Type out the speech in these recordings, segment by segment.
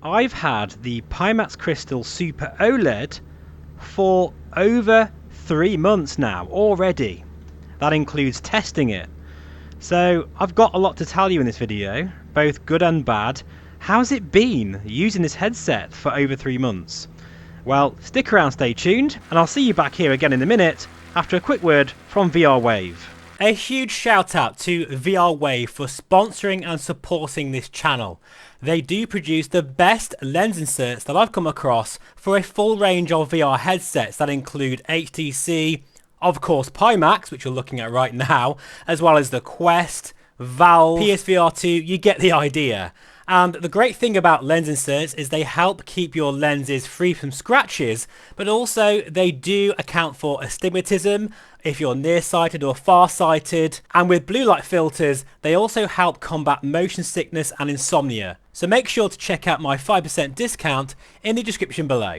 I've had the Pimax Crystal Super OLED for over 3 months now already. That includes testing it. So I've got a lot to tell you in this video, both good and bad. How's it been using this headset for over 3 months? Well, stick around, stay tuned, and I'll see you back here again in a minute after a quick word from VR Wave. A huge shout out to VR Wave for sponsoring and supporting this channel. They do produce the best lens inserts that I've come across for a full range of VR headsets that include HTC, of course Pimax, which you're looking at right now, as well as the Quest, Valve, PSVR 2, you get the idea. And the great thing about lens inserts is they help keep your lenses free from scratches, but also they do account for astigmatism if you're nearsighted or farsighted, and with blue light filters they also help combat motion sickness and insomnia. So make sure to check out my 5% discount in the description below.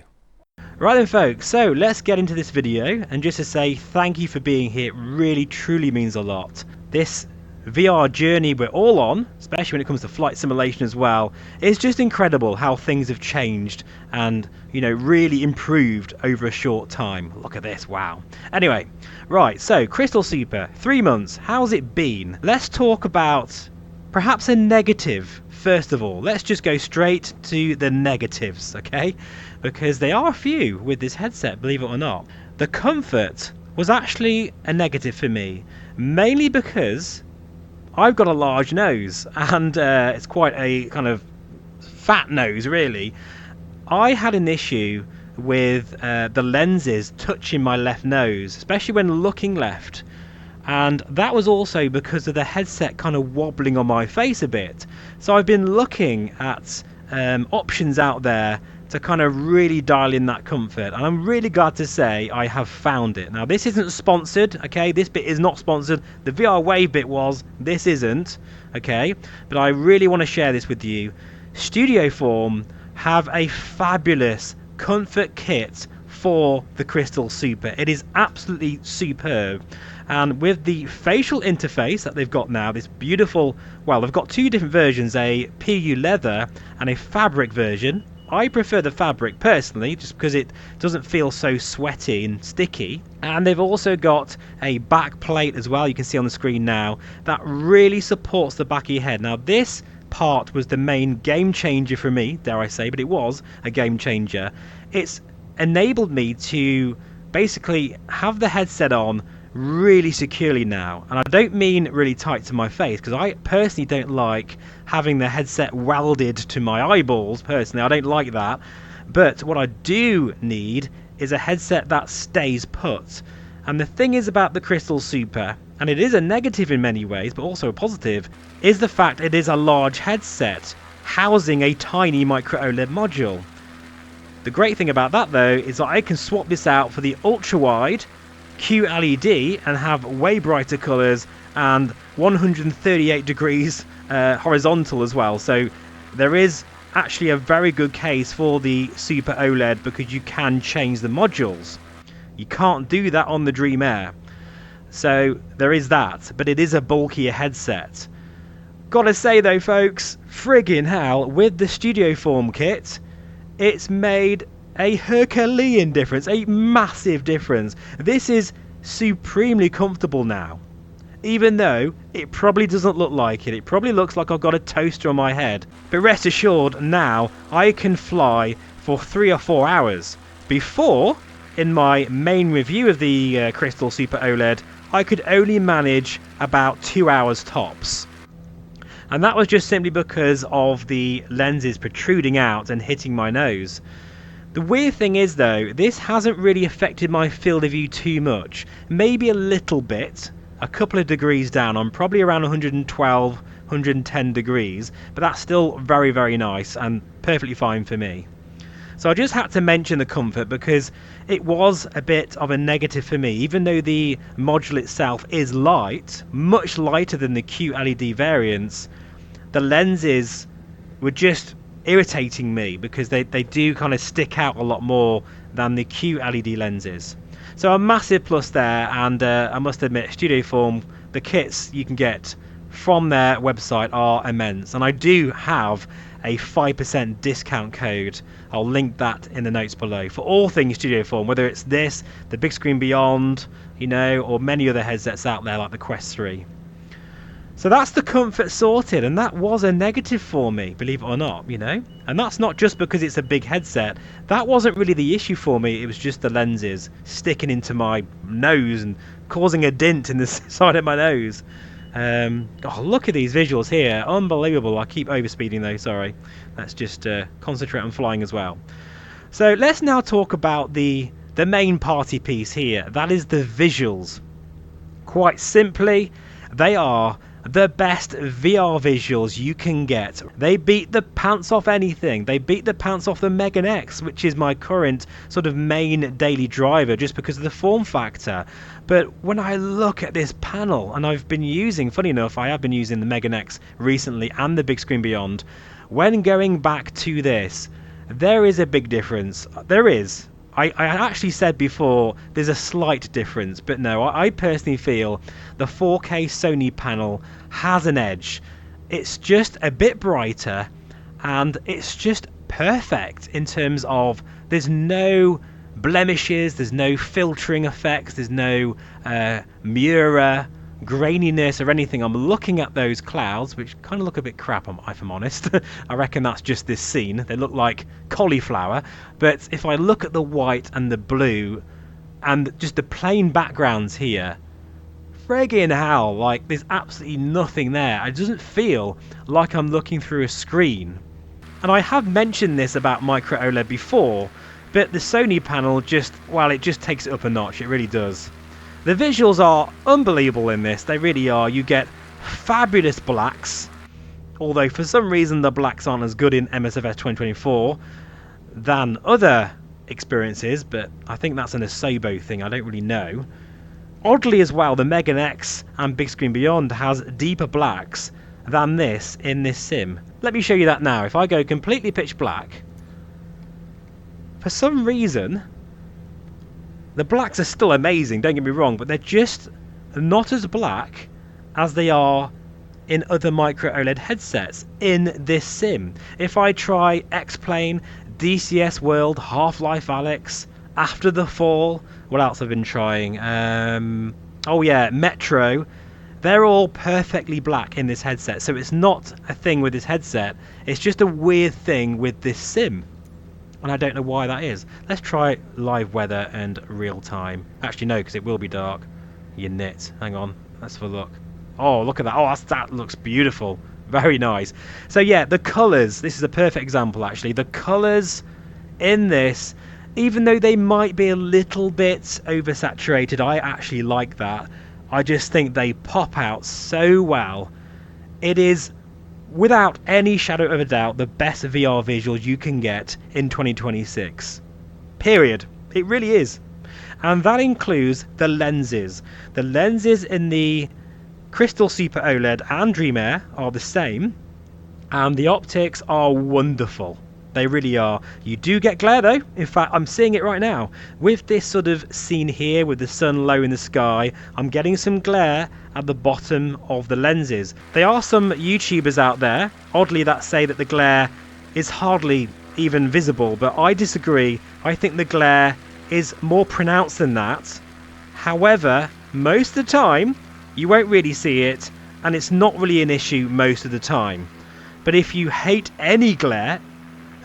Right then folks, so let's get into this video, and just to say thank you for being here, it really truly means a lot. This VR journey we're all on, especially when it comes to flight simulation as well, it's just incredible how things have changed and, you know, really improved over a short time. Look at this, wow. Anyway, right, so Crystal Super, 3 months, how's it been? Let's talk about perhaps a negative first of all. Let's just go straight to the negatives, okay? Because they are a few with this headset, believe it or not. The comfort was actually a negative for me, mainly because I've got a large nose, and it's quite a kind of fat nose really. I had an issue with the lenses touching my left nose, especially when looking left, and that was also because of the headset kind of wobbling on my face a bit. So I've been looking at options out there to kind of really dial in that comfort, and I'm really glad to say I have found it. Now this isn't sponsored, okay, this bit is not sponsored, the VR Wave bit was, this isn't, okay, but I really want to share this with you. Studioform have a fabulous comfort kit for the Crystal Super. It is absolutely superb, and with the facial interface that they've got now, this beautiful, well, they've got two different versions, a PU leather and a fabric version. I prefer the fabric personally, just because it doesn't feel so sweaty and sticky. And they've also got a back plate as well, you can see on the screen now, that really supports the back of your head. Now this part was the main game changer for me, dare I say, but it was a game changer. It's enabled me to basically have the headset on really securely now, and I don't mean really tight to my face, because I personally don't like having the headset welded to my eyeballs. Personally, I don't like that, but what I do need is a headset that stays put. And the thing is about the Crystal Super, and it is a negative in many ways but also a positive, is the fact it is a large headset housing a tiny micro OLED module. The great thing about that though is that I can swap this out for the ultra wide QLED and have way brighter colours and 138 degrees horizontal as well. So there is actually a very good case for the Super OLED, because you can change the modules. You can't do that on the Dream Air, so there is that, but it is a bulkier headset. Gotta say though folks, friggin' hell, with the Studioform kit, it's made a Herculean difference, a massive difference. This is supremely comfortable now, even though it probably doesn't look like it. It probably looks like I've got a toaster on my head, but rest assured now I can fly for 3 or 4 hours. Before, in my main review of the Crystal Super OLED, I could only manage about 2 hours tops. And that was just simply because of the lenses protruding out and hitting my nose. The weird thing is though, this hasn't really affected my field of view too much. Maybe a little bit, a couple of degrees down. I'm probably around 112, 110 degrees, but that's still very, very nice and perfectly fine for me. So I just had to mention the comfort because it was a bit of a negative for me. Even though the module itself is light, much lighter than the QLED variants, the lenses were just irritating me because they do kind of stick out a lot more than the QLED lenses. So a massive plus there, and I must admit, Studioform, the kits you can get from their website are immense, and I do have a 5% discount code. I'll link that in the notes below for all things Studio Form, whether it's this, the Big Screen Beyond, you know, or many other headsets out there like the Quest 3. So that's the comfort sorted, and that was a negative for me, believe it or not, you know. And that's not just because it's a big headset. That wasn't really the issue for me. It was just the lenses sticking into my nose and causing a dent in the side of my nose. Oh, look at these visuals here. Unbelievable. I keep overspeeding though, sorry. Let's just concentrate on flying as well. So let's now talk about the main party piece here. That is the visuals. Quite simply, they are the best VR visuals you can get. They beat the pants off anything. They beat the pants off the Megan X, which is my current sort of main daily driver just because of the form factor. But when I look at this panel, and I've been using, funny enough, I have been using the Megan X recently and the Big Screen Beyond. When going back to this, there is a big difference. There is. I actually said before there's a slight difference, but no, I personally feel the 4K Sony panel has an edge. It's just a bit brighter, and it's just perfect in terms of there's no blemishes, there's no filtering effects, there's no mirror graininess or anything. I'm looking at those clouds, which kind of look a bit crap, if I'm honest. I reckon that's just this scene. They look like cauliflower. But if I look at the white and the blue and just the plain backgrounds here, friggin' hell, like there's absolutely nothing there. It doesn't feel like I'm looking through a screen. And I have mentioned this about micro OLED before, but the Sony panel just, well, it just takes it up a notch. It really does. The visuals are unbelievable in this, they really are. You get fabulous blacks, although for some reason the blacks aren't as good in MSFS 2024 than other experiences, but I think that's an Asobo thing, I don't really know. Oddly as well, the Megan X and Big Screen Beyond has deeper blacks than this in this sim. Let me show you that now. If I go completely pitch black, for some reason the blacks are still amazing, don't get me wrong, but they're just not as black as they are in other micro OLED headsets in this sim. If I try X-Plane, DCS World, Half-Life Alyx, After the Fall, what else have I been trying? Oh yeah, Metro. They're all perfectly black in this headset, so it's not a thing with this headset. It's just a weird thing with this sim. And I don't know why that is. Let's try live weather and real time. Actually, no, because it will be dark. You nit. Hang on. Let's have a look. Oh, look at that. Oh, that looks beautiful. Very nice. So yeah, the colours. This is a perfect example, actually. The colours in this, even though they might be a little bit oversaturated, I actually like that. I just think they pop out so well. It is, without any shadow of a doubt, the best VR visuals you can get in 2026. Period. It really is. And that includes the lenses. The lenses in the Crystal Super OLED and Dream Air are the same, and the optics are wonderful. They really are. You do get glare though. In fact, I'm seeing it right now. With this sort of scene here with the sun low in the sky, I'm getting some glare at the bottom of the lenses. There are some YouTubers out there, oddly, that say that the glare is hardly even visible, but I disagree. I think the glare is more pronounced than that. However, most of the time, you won't really see it, and it's not really an issue most of the time. But if you hate any glare,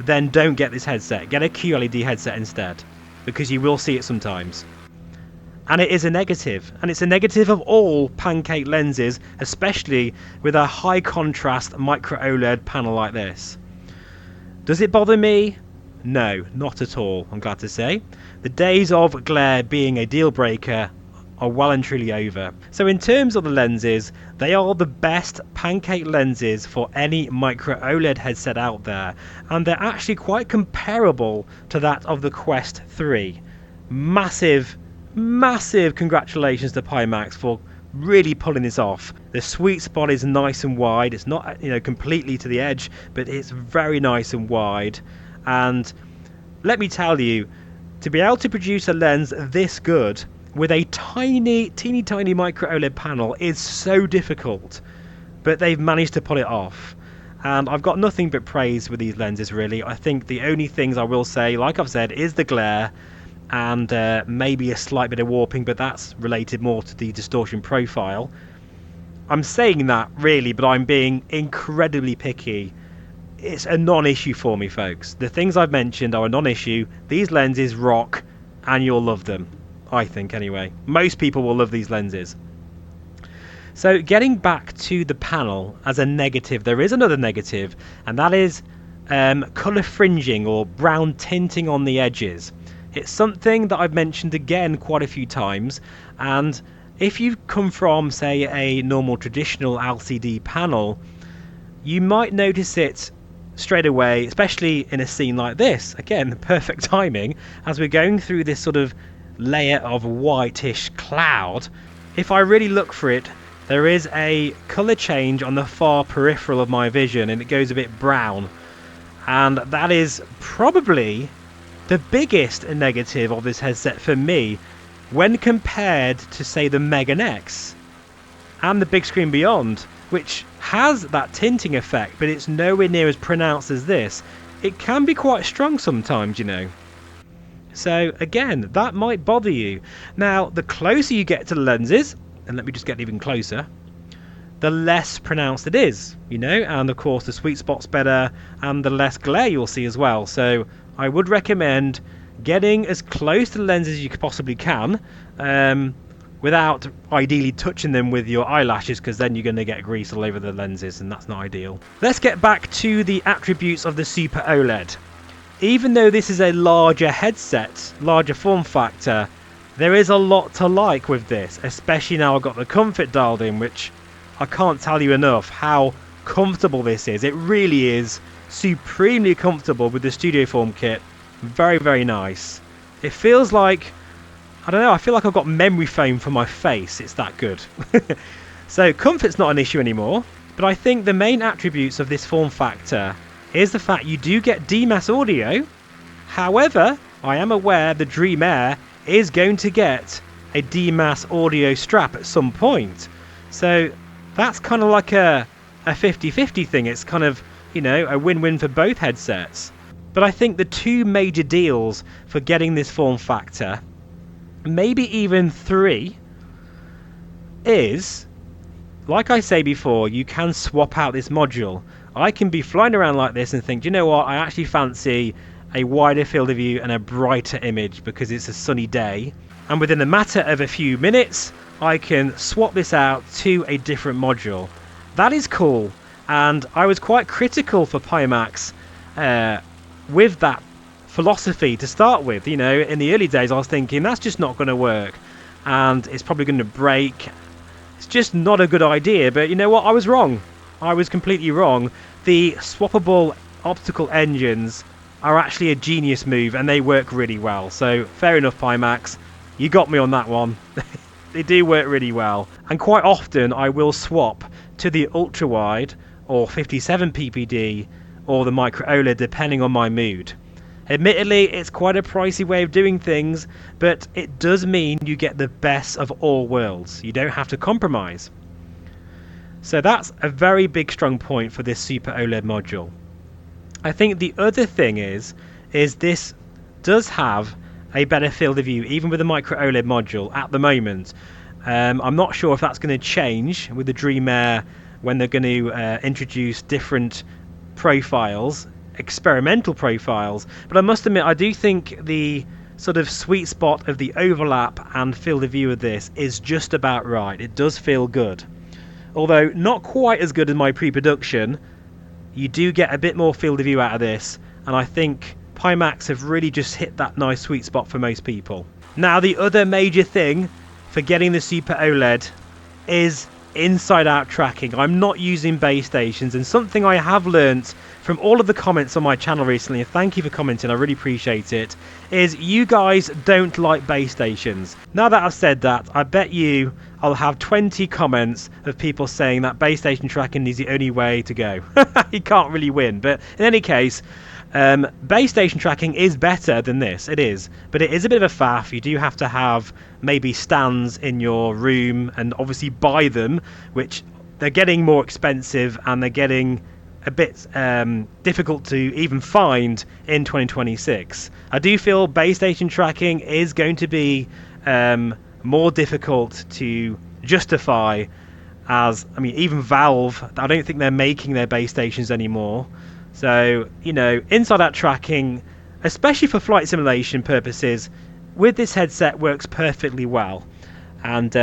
then don't get this headset. Get a QLED headset instead, because you will see it sometimes. And it is a negative, and it's a negative of all pancake lenses, especially with a high contrast micro OLED panel like this. Does it bother me? No, not at all, I'm glad to say. The days of glare being a deal breaker are well and truly over. So in terms of the lenses, they are the best pancake lenses for any micro OLED headset out there, and they're actually quite comparable to that of the Quest 3. Massive congratulations to Pimax for really pulling this off. The sweet spot is nice and wide. It's not, completely to the edge, but it's very nice and wide. And let me tell you, to be able to produce a lens this good with a teeny tiny micro OLED panel is so difficult, but they've managed to pull it off. and I've got nothing but praise with these lenses really. I think the only things I will say, like I've said, is the glare and maybe a slight bit of warping, but that's related more to the distortion profile. I'm saying that really, but I'm being incredibly picky. It's a non-issue for me, folks. The things I've mentioned are a non-issue. These lenses rock, and you'll love them. I think, anyway. Most people will love these lenses. So, getting back to the panel as a negative, there is another negative, and that is colour fringing or brown tinting on the edges. It's something that I've mentioned again quite a few times, and if you come from, say, a normal traditional LCD panel, you might notice it straight away, especially in a scene like this. Again, perfect timing, as we're going through this sort of layer of whitish cloud. If I really look for it, there is a colour change on the far peripheral of my vision, and it goes a bit brown. And that is probably the biggest negative of this headset for me when compared to, say, the Megan X and the Big Screen Beyond, which has that tinting effect, but it's nowhere near as pronounced as this. It can be quite strong sometimes, you know. So again, that might bother you. Now, the closer you get to the lenses, and let me just get even closer, the less pronounced it is, you know, and of course the sweet spot's better and the less glare you'll see as well. So I would recommend getting as close to the lenses as you possibly can, without ideally touching them with your eyelashes, because then you're going to get grease all over the lenses and that's not ideal. Let's get back to the attributes of the Super OLED. Even though this is a larger headset, larger form factor, there is a lot to like with this, especially now I've got the comfort dialed in, which I can't tell you enough how comfortable this is. It really is supremely comfortable with the Studio Form kit. Very, very nice. It feels like, I don't know, I feel like I've got memory foam for my face. It's that good. So comfort's not an issue anymore, but I think the main attributes of this form factor is the fact you do get DMAS audio. However, I am aware the Dream Air is going to get a DMAS audio strap at some point. So that's kind of like a 50-50 thing. It's kind of, you know, a win-win for both headsets. But I think the two major deals for getting this form factor, maybe even three, is, like I say before, you can swap out this module. I can be flying around like this and think, do you know what, I actually fancy a wider field of view and a brighter image because it's a sunny day. And within a matter of a few minutes, I can swap this out to a different module. That is cool. And I was quite critical for Pimax with that philosophy to start with. You know, in the early days I was thinking that's just not going to work and it's probably going to break. It's just not a good idea. But you know what, I was wrong. I was completely wrong. The swappable optical engines are actually a genius move and they work really well. So fair enough, Pimax, you got me on that one. They do work really well, and quite often I will swap to the ultra wide or 57 ppd or the micro OLED depending on my mood. Admittedly, it's quite a pricey way of doing things, but it does mean you get the best of all worlds. You don't have to compromise. So that's a very big strong point for this Super OLED module. I think the other thing is this does have a better field of view, even with the micro OLED module at the moment. I'm not sure if that's going to change with the Dream Air when they're going to introduce different profiles, experimental profiles, but I must admit I do think the sort of sweet spot of the overlap and field of view of this is just about right. It does feel good, although not quite as good as my pre-production. You do get a bit more field of view out of this, and I think Pimax have really just hit that nice sweet spot for most people. Now, the other major thing for getting the Super OLED is inside-out tracking. I'm not using base stations, and something I have learnt from all of the comments on my channel recently, and thank you for commenting, I really appreciate it, is you guys don't like base stations. Now that I've said that, I bet you I'll have 20 comments of people saying that base station tracking is the only way to go. You can't really win, but in any case, base station tracking is better than this. It is, but it is a bit of a faff. You do have to have maybe stands in your room and obviously buy them, which they're getting more expensive and they're getting a bit difficult to even find in 2026. I do feel base station tracking is going to be more difficult to justify, as I mean, even Valve, I don't think they're making their base stations anymore. So, you know, inside out tracking, especially for flight simulation purposes, with this headset works perfectly well, and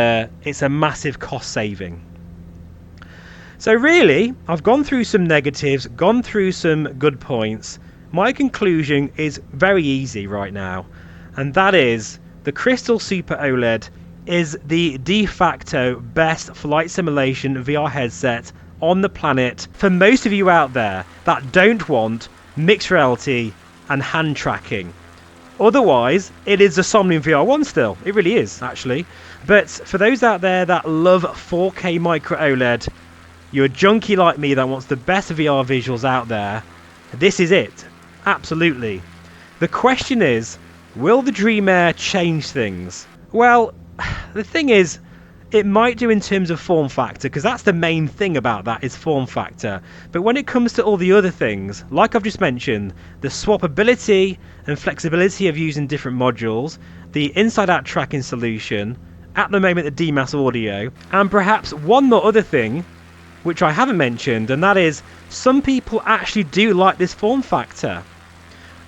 it's a massive cost saving. So really, I've gone through some negatives, gone through some good points. My conclusion is very easy right now, and that is the Crystal Super OLED is the de facto best flight simulation VR headset on the planet for most of you out there that don't want mixed reality and hand tracking. Otherwise, it is a Somnium VR1 still. It really is, actually. But for those out there that love 4K micro OLED, you're a junkie like me that wants the best VR visuals out there, this is it. Absolutely. The question is, will the Dream Air change things? Well, the thing is, it might do in terms of form factor, because that's the main thing about that, is form factor. But when it comes to all the other things, like I've just mentioned, the swappability and flexibility of using different modules, the inside-out tracking solution, at the moment the DMAS audio, and perhaps one more other thing, which I haven't mentioned, and that is some people actually do like this form factor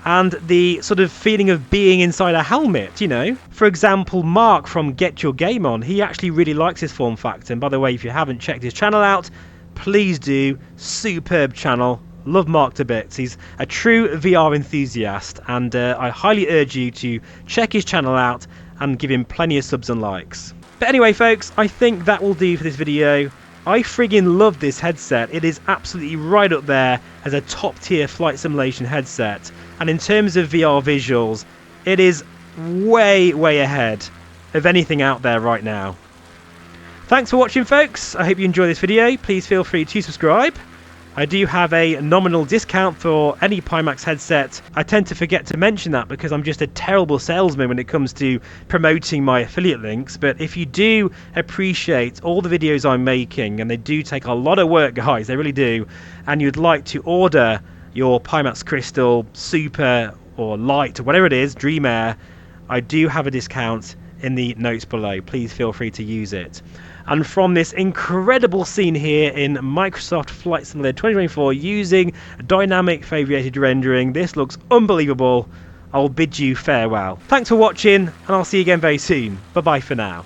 and the sort of feeling of being inside a helmet, you know. For example, Mark from Get Your Game On, he actually really likes his form factor, and by the way, if you haven't checked his channel out, please do. Superb channel, love Mark to bits. He's a true VR enthusiast, and I highly urge you to check his channel out and give him plenty of subs and likes. But anyway folks, I think that will do for this video. I friggin' love this headset. It is absolutely right up there as a top tier flight simulation headset, and in terms of VR visuals, it is way ahead of anything out there right now. Thanks for watching folks, I hope you enjoyed this video. Please feel free to subscribe. I do have a nominal discount for any Pimax headset. I tend to forget to mention that because I'm just a terrible salesman when it comes to promoting my affiliate links, but if you do appreciate all the videos I'm making, and they do take a lot of work guys, they really do, and you'd like to order your Pimax Crystal Super or Light or whatever it is, Dream Air, I do have a discount in the notes below. Please feel free to use it. And from this incredible scene here in Microsoft Flight Simulator 2024 using dynamic foveated rendering, this looks unbelievable. I'll bid you farewell. Thanks for watching, and I'll see you again very soon. Bye bye for now.